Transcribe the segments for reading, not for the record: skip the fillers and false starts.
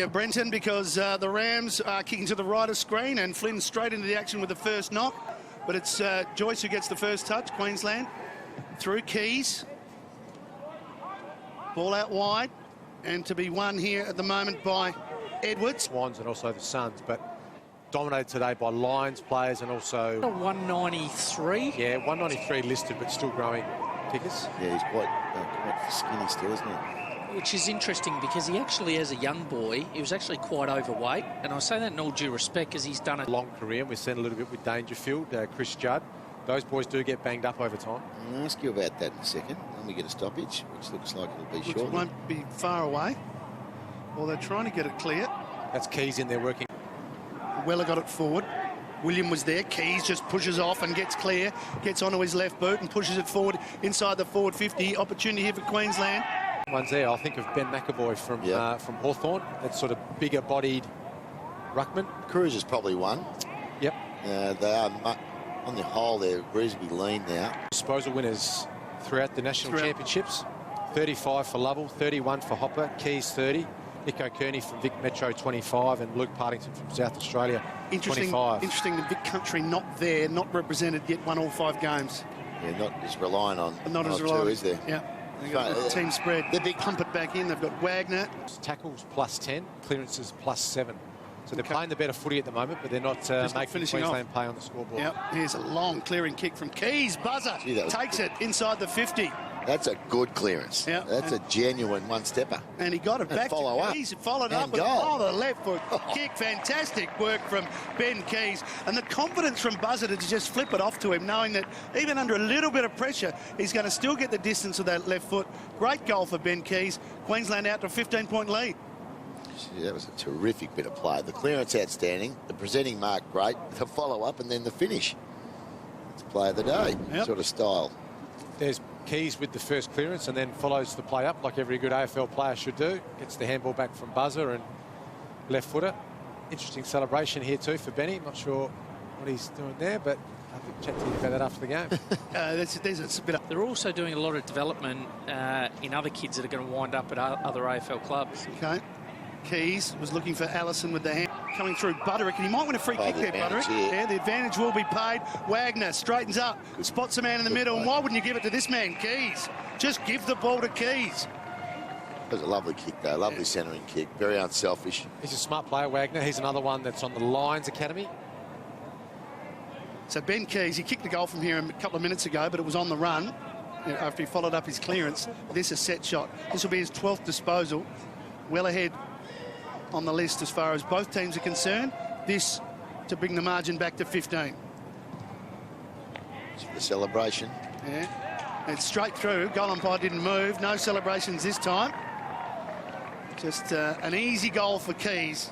Yeah, Brenton, because the Rams are kicking to the right of screen and Flynn straight into the action with the first knock. But it's Joyce who gets the first touch, Queensland. Through Keays. Ball out wide. And to be won here at the moment by Edwards. Swans and also the Suns, but dominated today by Lions players and also... 193? Yeah, 193 listed, but still growing kickers. Yeah, he's quite skinny still, isn't he? Which is interesting because he actually, as a young boy, he was actually quite overweight. And I say that in all due respect because he's done a long career. We've seen a little bit with Dangerfield, Chris Judd. Those boys do get banged up over time. I'll ask you about that in a second. When we get a stoppage, which looks like it'll be short. Which won't be far away. Well, they're trying to get it clear. That's Keays in there working. Weller got it forward. William was there. Keays just pushes off and gets clear. Gets onto his left boot and pushes it forward inside the forward 50. Opportunity here for Queensland. One's there. I'll think of Ben McAvoy from Hawthorn. That sort of bigger-bodied ruckman. Cruz is probably one. Yep. They are, on the whole, they're reasonably lean now. Disposal winners throughout the national championships. 35 for Lovell, 31 for Hopper, Keays 30, Nico Kearney from Vic Metro 25, and Luke Partington from South Australia 25. Interesting, the Vic country not there, not represented, yet won all 5 games. Yeah, not as relying on not as reliant, is there? Yeah. They've got the team spread. They're big. Pump it back in. They've got Wagner. Tackles plus 10, clearances plus 7. So they're playing the better footy at the moment, but they're not making Queensland pay on the scoreboard. Yep. Here's a long clearing kick from Keays. Buzzer takes it inside the 50. That's a good clearance. Yep. That's a genuine one-stepper. And he got it back to Keays. Followed up with the left foot kick. Fantastic work from Ben Keays. And the confidence from Buzzer to just flip it off to him, knowing that even under a little bit of pressure, he's going to still get the distance with that left foot. Great goal for Ben Keays. Queensland out to a 15-point lead. That was a terrific bit of play. The clearance outstanding, the presenting mark great, the follow-up and then the finish. It's play of the day sort of style. There's Keays with the first clearance and then follows the play up like every good AFL player should do. Gets the handball back from Buzzer and left footer. Interesting celebration here too for Benny. Not sure what he's doing there, but I think chat to you about that after the game. There's a bit up. They're also doing a lot of development in other kids that are going to wind up at other AFL clubs. Okay. Keays was looking for Allison with the hand coming through Butterick, and he might win a free kick there, Butterick. Yeah, the advantage will be paid. Wagner straightens up, spots a man in the middle, and why wouldn't you give it to this man, Keays? Just give the ball to Keays. That was a lovely kick, though. Lovely centering kick. Very unselfish. He's a smart player, Wagner. He's another one that's on the Lions Academy. So Ben Keays, he kicked the goal from here a couple of minutes ago, but it was on the run after he followed up his clearance. This is a set shot. This will be his 12th disposal. Well ahead on the list as far as both teams are concerned. This to bring the margin back to 15. The celebration. Yeah, it's straight through. Goal umpire didn't move. No celebrations this time. Just an easy goal for Keays.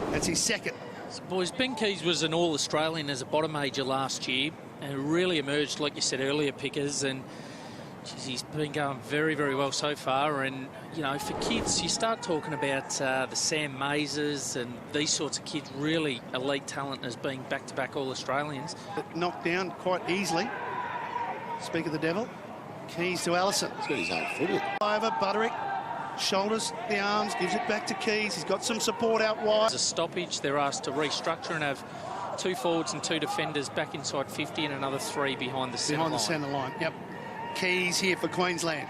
That's his second. So boys, Ben Keays was an All-Australian as a bottom major last year and really emerged, like you said earlier, Pickers, and geez, he's been going very, very well so far. And, you know, for kids, you start talking about the Sam Mazes and these sorts of kids, really elite talent as being back-to-back All-Australians. But knocked down quite easily. Speak of the devil. Keays to Allison. He's got his own foot. Over, Butterick. Shoulders the arms, gives it back to Keays. He's got some support out wide. As a stoppage, they're asked to restructure and have 2 forwards and 2 defenders back inside 50 and another 3 behind the centre line. Behind the centre line, yep. Keays here for Queensland.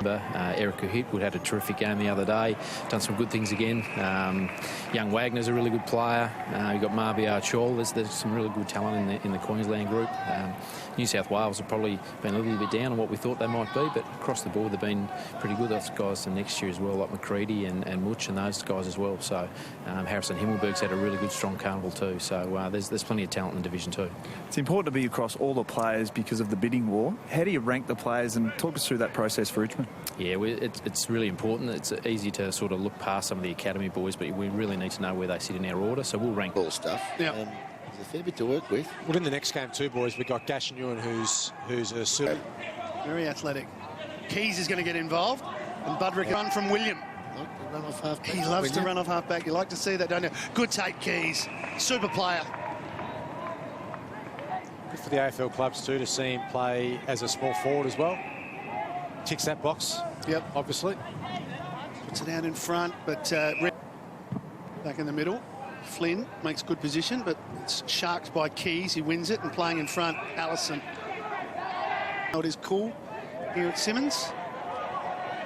Erica Hipwood had a terrific game the other day, done some good things again. Young Wagner's a really good player. You've got Marbiar Chol. There's some really good talent in the Queensland group. New South Wales have probably been a little bit down on what we thought they might be, but across the board they've been pretty good. Those guys for next year as well, like McCready and Mutch and those guys as well. So Harrison Himmelberg's had a really good strong carnival too. So there's plenty of talent in Division 2. It's important to be across all the players because of the bidding war. How do you rank the players, and talk us through that process for Richmond? Yeah, it's really important. It's easy to sort of look past some of the academy boys, but we really need to know where they sit in our order, so we'll rank all stuff. Yeah. There's a fair bit to work with. Well, in the next game too, boys, we've got Gashinuan, who's a super. Very athletic. Keays is going to get involved, and Budrick run from William. Run off half-back. He loves to run off half-back. You like to see that, don't you? Good take, Keays. Super player. Good for the AFL clubs too to see him play as a small forward as well. Ticks that box. Yep. Obviously. Puts it out in front, but back in the middle. Flynn makes good position, but it's sharked by Keays. He wins it, and playing in front, Allison. It is cool here at Simmons.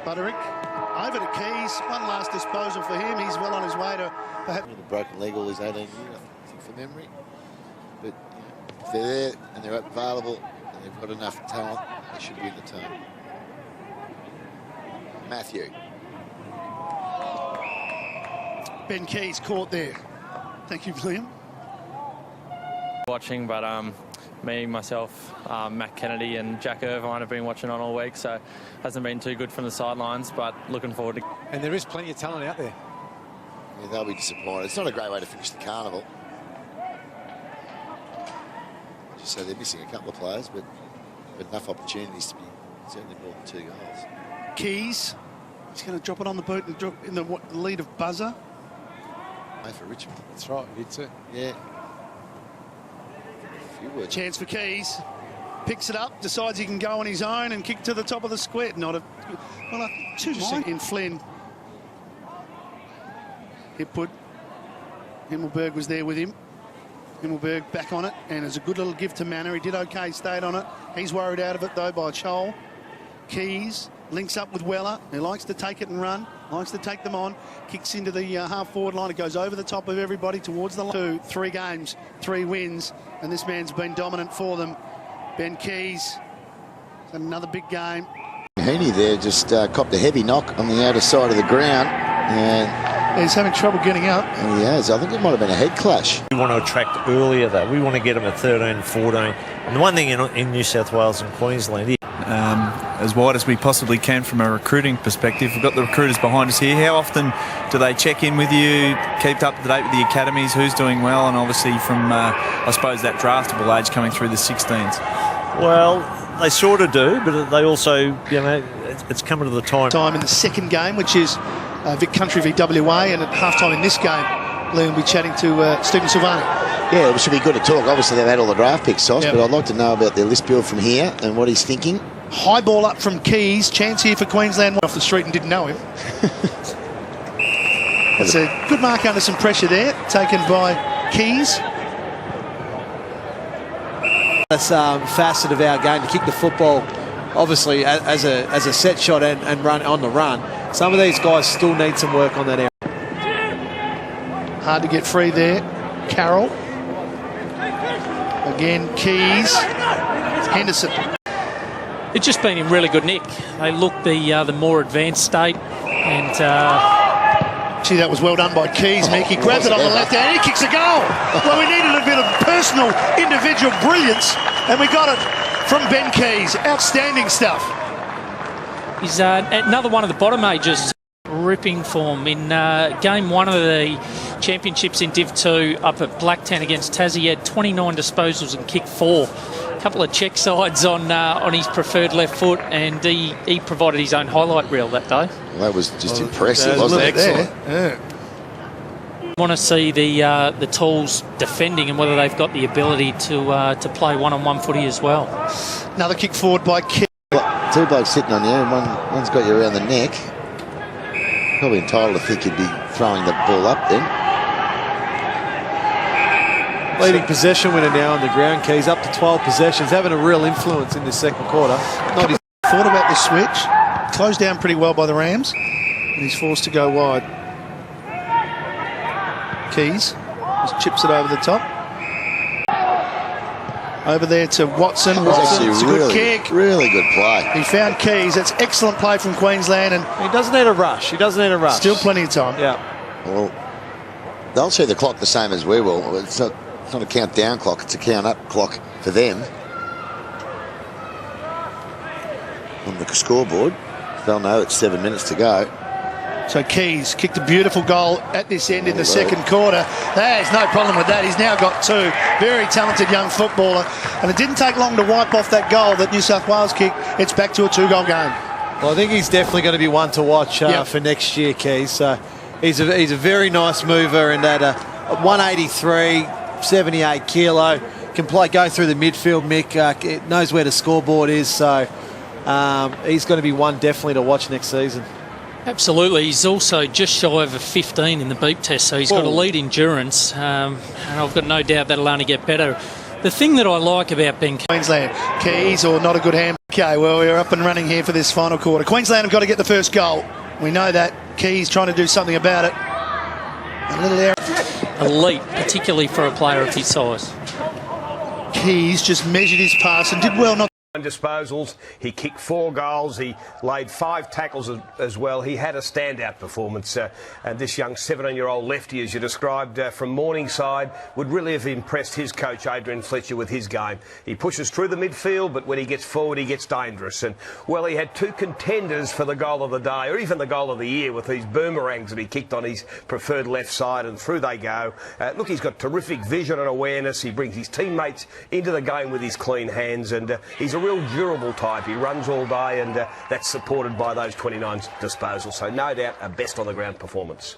Butterick over to Keays. One last disposal for him. He's well on his way to perhaps The broken leg all his 18 years, I think, from memory. But if they're there and they're available and they've got enough talent, they should be in the team. Matthew. Ben Keays caught there. Thank you, William. Watching, but me, myself, Matt Kennedy and Jack Irvine have been watching on all week, so hasn't been too good from the sidelines, but looking forward to. And there is plenty of talent out there. Yeah, they'll be disappointed. It's not a great way to finish the carnival. Just so they're missing a couple of players, but enough opportunities to be certainly more than 2 goals. Keays. He's going to drop it on the boot and drop in the lead of Buzzer. Play for Richmond. That's right, you did too. Yeah. A few words. Chance for Keays. Picks it up, decides he can go on his own and kick to the top of the square. Not a... Well, too long in Flynn. Hip put. Himmelberg was there with him. Himmelberg back on it, and it's a good little give to Manor. He did okay, stayed on it. He's worried out of it, though, by Chol. Keays links up with Weller, who likes to take it and run, likes to take them on, kicks into the half-forward line. It goes over the top of everybody towards the line. 2, 3 games, 3 wins, and this man's been dominant for them. Ben Keays, another big game. Heaney there just copped a heavy knock on the outer side of the ground, and he's having trouble getting up. he has. I think it might have been a head clash. We want to attract earlier, though. We want to get them at 13, 14. And the one thing in New South Wales and Queensland is as wide as we possibly can from a recruiting perspective. We've got the recruiters behind us here. How often do they check in with you, keep up to date with the academies, who's doing well, and obviously from, I suppose, that draftable age coming through the 16s? well, they sort of do, but they also, you know, it's coming to the time In the second game, which is Vic Country v WA, and at halftime in this game, Liam will be chatting to Stephen Silvani. Yeah, it should be good to talk. Obviously, they've had all the draft picks, Sauce, Yep. but I'd like to know about their list build from here and what he's thinking. High ball up from Keays. Chance here for Queensland. Off the street and didn't know him. It's a good mark under some pressure there, taken by Keays. That's facet of our game, to kick the football, obviously, as a set shot and run on the run. Some of these guys still need some work on that area. Hard to get free there. Carroll. Again, Keays. Henderson. It's just been in really good nick. They look the more advanced state, and Gee, that was well done by Keays, Mick. He grabs it on the left hand, he kicks a goal. Well, we needed a bit of personal, individual brilliance, and we got it from Ben Keays. Outstanding stuff. he's another one of the bottom majors. Ripping form in game 1 of the championships in Div 2 up at Blacktown against Tassie. He had 29 disposals and kicked 4. A couple of check sides on his preferred left foot, and he provided his own highlight reel that day. Well, that was just impressive, wasn't it? Excellent. Yeah. Want to see the Tools defending and whether they've got the ability to play one-on-one footy as well. Another kick forward by Keays. 2 blokes sitting on you, and one's got you around the neck. Probably entitled to think he'd be throwing the ball up then. Leading possession winner now on the ground. Keays up to 12 possessions, having a real influence in this second quarter. Thought about the switch. Closed down pretty well by the Rams, and he's forced to go wide. Keays just chips it over the top. Over there to Watson. That was actually It's a good kick. really good play. He found Keays. That's excellent play from Queensland, and He doesn't need a rush. He doesn't need a rush. still plenty of time. Yeah. Well, they'll see the clock the same as we will. It's not a countdown clock, it's a count-up clock for them. On the scoreboard, they'll know it's 7 minutes to go. So Keays kicked a beautiful goal at this end in the second quarter. There's no problem with that. He's now got 2. Very talented young footballer. And it didn't take long to wipe off that goal that New South Wales kicked. It's back to a 2-goal game. Well, I think he's definitely going to be one to watch for next year, Keays. He's a very nice mover, and at 183, 78 kilo, can go through the midfield, Mick. Knows where the scoreboard is, so he's going to be one definitely to watch next season. Absolutely. He's also just shy of a 15 in the beep test, so he's got elite endurance, and I've got no doubt that'll only get better. The thing that I like about Ben Queensland, Keays or not a good hand. Okay, well, we're up and running here for this final quarter. Queensland have got to get the first goal. We know that. Keays trying to do something about it. A little error. Elite, particularly for a player of his size. Keays just measured his pass and did well not. Disposals, he kicked 4 goals, he laid 5 tackles as well. He had a standout performance, and this young 17-year-old lefty, as you described, from Morningside, would really have impressed his coach Adrian Fletcher with his game. He pushes through the midfield, but when he gets forward he gets dangerous, and well, he had 2 contenders for the goal of the day, or even the goal of the year, with these boomerangs that he kicked on his preferred left side, and through they go. Look, he's got terrific vision and awareness. He brings his teammates into the game with his clean hands, and he's a real durable type. He runs all day, and that's supported by those 29 disposals. So no doubt a best on the ground performance.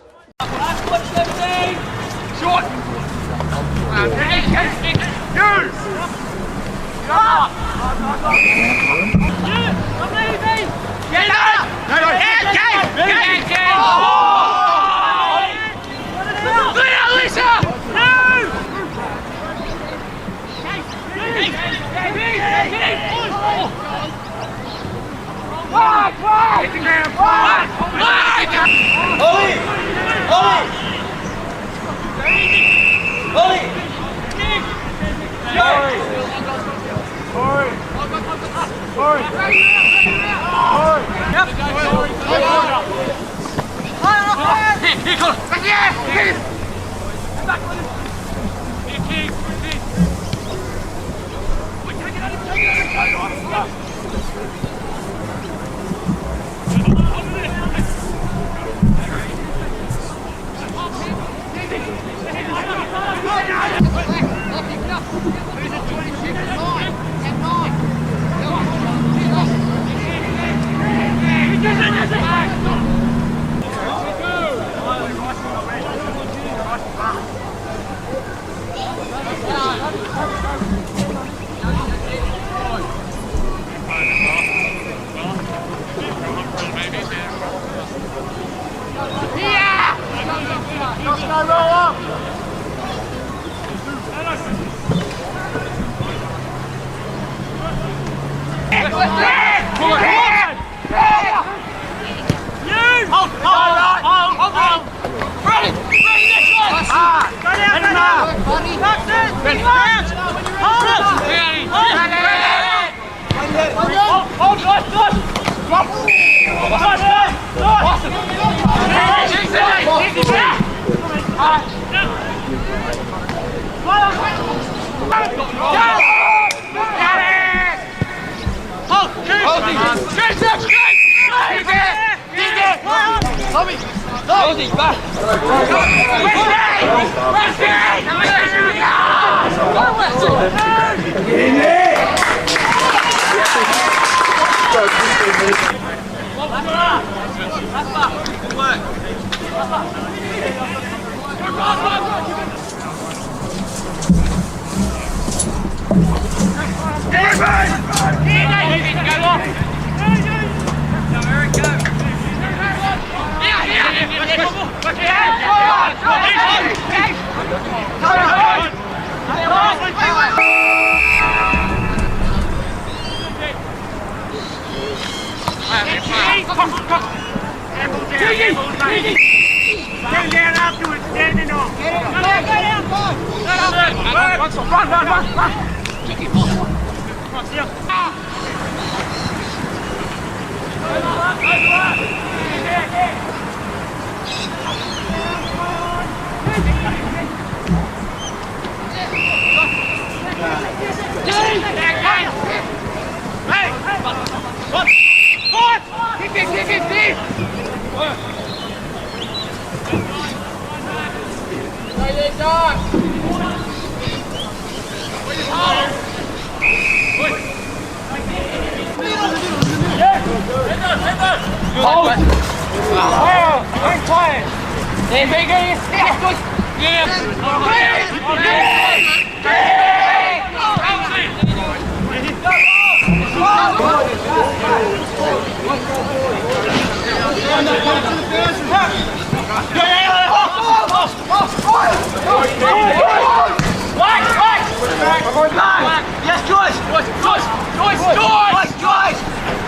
Yes, Joyce! Joyce!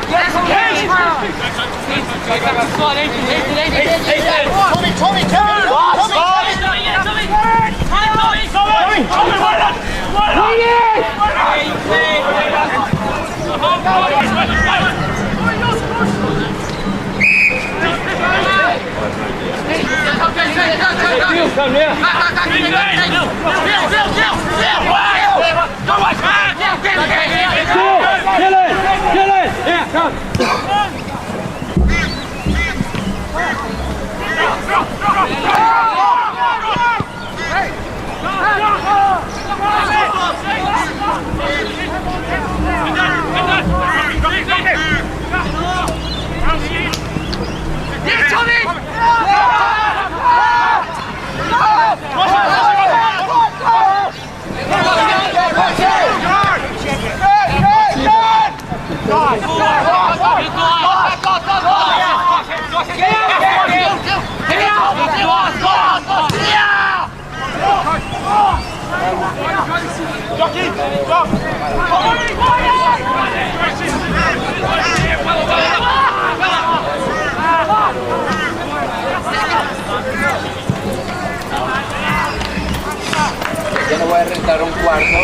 Yes, Tommy, turn! Yo no voy a rentar un cuarto.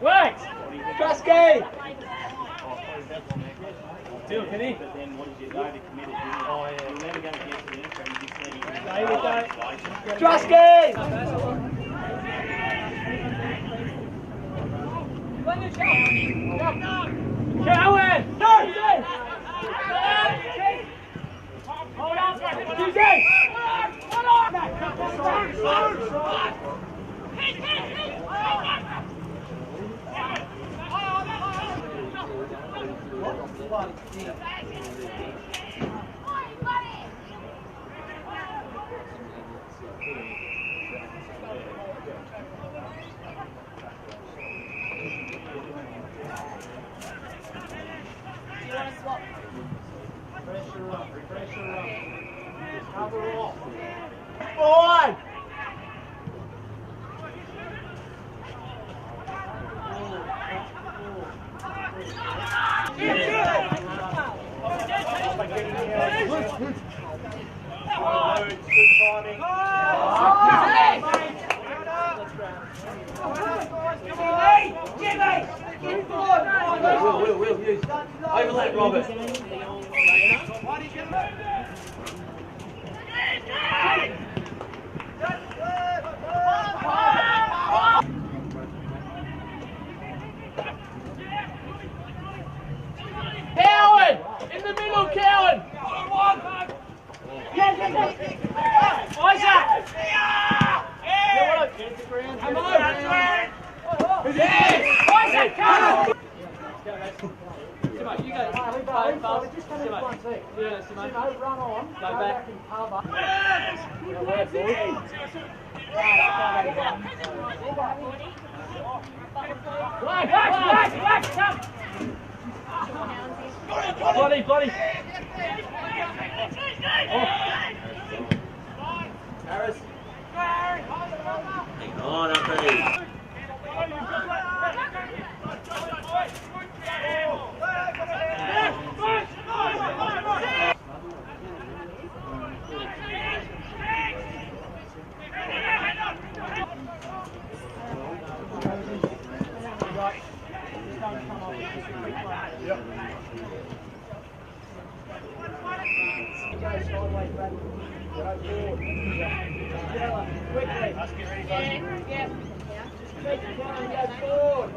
Wait! Trusky! Still, can he? But then what did you do? They committed, didn't you? Oh, yeah. You're never going to get to the intro, you just need to... Trusky! Cowan! Go! Hold on! Tuesday! Overlap, Robert. Cowan! In the middle, Cowan! Isaac! Come on! Isaac, come! Simo, you go. Just come in front seat. Yeah, Simo, run on. Go back and cover. Black, come! Bloody! Harris. Hang on, Uncle. Quickly. Let's get ready, buddy. Yeah. Go forward.